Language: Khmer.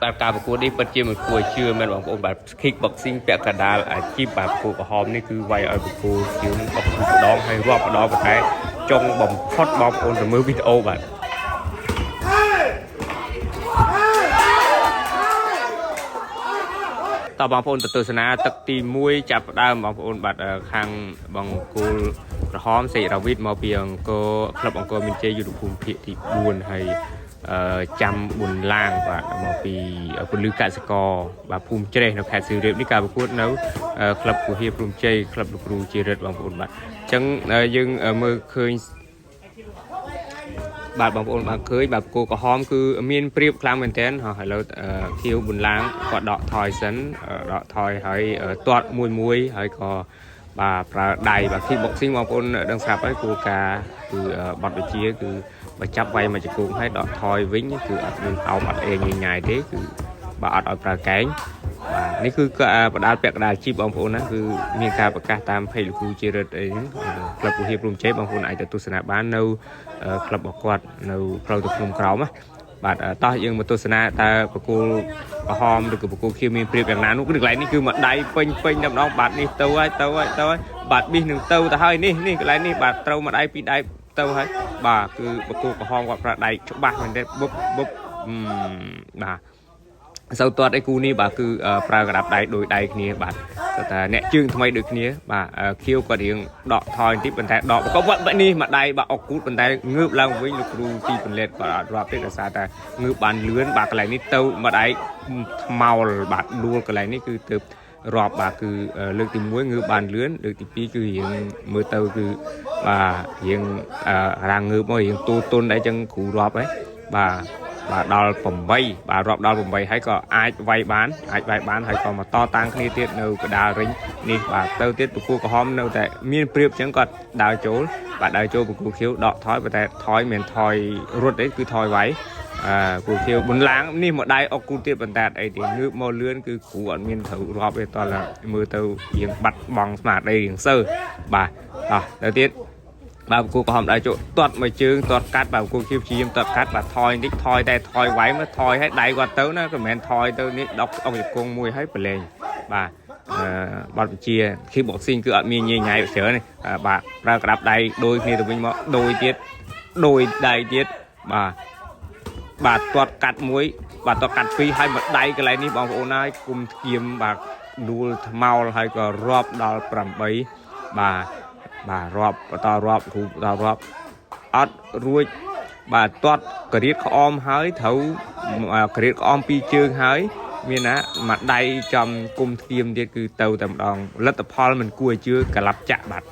បាទការប្រកួតនេះពិតជាមិនគួរជឿមែនបងប្អូនបាទ kickboxing ពាក់កណ្ដាលអាជីពបាទប្រកួតក្រហមនេះគឺវាយឲ្យប្រកួតជាង10 ម្ដងហើយរាប់ម្ដងប៉ុន្តែចុងបំផុតបងប្អូនទៅមើលវីដេអូបាទតើបងប្អូនទៅទស្សនាទឹកទី1ចាប់ផ្ដើមបងប្អូនបាទខាងបង្គោលក្រហមសេករាវីតមកពីអង្គរក្លឹបអង្គរមានជ័យយុទ្ធភូមិភាគទី4ហើយចាំប៊ុនឡាងបាទមកពីពលឺកសិករបាទភូមិជ្រេះនៅខេត្តសៀមរាបនេះការប្រកួតនៅក្លឹបគុហាព្រំជ័យក្លឹបលោកគ្រូជារិទ្ធបងប្អូនបាទអញ្ចឹងយើងមើលឃើញបាទបងប្អូនបានឃើញបាទប្រកួតក្រហមគឺមានព្រៀបខ្លាំងមែនទែនហើយឥឡូវខៀវប៊ុនឡាងគាត់ដកថយសិនដកថយហើយទាត់មួយហើយក៏បាទប្រើដៃបាទ kickboxing បងប្អូនដឹងស្រាប់ហើយគោលការណ៍គឺបទវិជាគឺបើចាប់វាយមកជង្គង់ហើយដកថយវិញគឺអត់មានអោបអត់អេញញ៉ាយទេគឺបើអត់ឲ្យប្រើកែងបាទនេះគឺបដាល់ពាក់កណ្ដាលជីបបងប្អូនណាគឺមានការប្រកាសតាមเพจលោកគ្រូជារិទ្ធអីហ្នឹងក្លឹបគុហាព្រំជ័យបងប្អូនអាចទៅទស្សនាបាននៅក្លឹបរបស់គាត់នៅផ្លូវទៅភ្នំក្រោមណាបាទតោះយើងមកទស្សនាតើប្រគល់ក្រហមឬក៏ប្រគល់ខៀវមានព្រៀបយ៉ាងណានោះគឺកន្លែងនេះគឺមកដៃពេញតែម្ដងបាទនេះទៅហើយបាទប៊ីសនឹងទៅហើយនេះកន្លែងនេះបាទត្រូវមកដៃពីដៃទៅហើយបាទគឺប្រគល់ក្រហមគាត់ប្រើដៃច្បាស់មែនទេបុបបាទសូវទាត់អីគូនេះបាទគឺប្រើក្តាប់ដៃដោយដៃគ្នាបាទតែអ្នកជើងថ្មីដូចគ្នាបាទខៀវគាត់រៀងដកថយបន្តិចប៉ុន្តែដកក៏វត្តនេះមកដៃបាទអុកគូតប៉ុន្តែងើបឡើងវិញលោកគ្រូទីពន្លិតគាត់អត់រាប់ទេដោយសារតែងើបបានលឿនបាទកន្លែងនេះទៅមកដៃថ្មោលបាទដួលកន្លែងនេះគឺទៅរាប់បាទគឺលើកទី1ងើបបានលឿនលើកទី2គឺរៀងមើលទៅគឺបាទរៀងរាងងើបមករៀងទូទុនដែរចឹងគ្រូរាប់ហើយបាទដល់8បាទរាប់ដល់8ហើយក៏អាចវាយបានហើយក៏មកតតាំងគ្នាទៀតនៅកដាលរិញនេះបាទទៅទៀតប្រគល់ក្រហមនៅតែមានព្រៀបអញ្ចឹងគាត់ដើរចូលប្រគល់ខៀវដកថយប៉ុន្តែថយមិនថយរត់ទេគឺថយវាយគូខៀវប៊ុនឡាងនេះមកដៃអុកគូទៀតប៉ុន្តែអីទេងើបមកលឿនគឺគ្រូអត់មានត្រូវរាប់ទេតោះមើលទៅរៀងបាត់បង់ស្មារតីរៀងសើបាទតោះទៅទៀតបាទគូក្រហមដៃចូលទាត់មួយជើងទាត់កាត់បាទគូខៀវជាទាត់កាត់បាទថយបន្តិចថយតែថយវាយមកថយឲ្យដៃគាត់ទៅណាក៏មិនមែនថយទៅនេះដកអុកជង្គង់មួយឲ្យប្រឡែងបាទបទវិជា kickboxing គឺអត់មានញ៉ៃញ៉ៃច្រើនទេបាទប្រើក្តាប់ដៃដូចគ្នាទៅវិញមកដូចដៃទៀតបាទទាត់កាត់មួយបាទទាត់កាត់2ហើយមកដៃកន្លែងនេះបងប្អូនហើយគុំធៀមបាទដួលថ្មោលហើយក៏រាប់ដល់8បាទរាប់បន្តរាប់គ្រូបន្តរាប់អត់រួចបាទទាត់ករៀតក្អមហើយត្រូវករៀតក្អម2ជើងហើយមានណាមួយដៃចំគុំធៀមទៀតគឺទៅតែម្ដងលទ្ធផលមិនគួរឲ្យជឿកលាប់ចាក់បាទ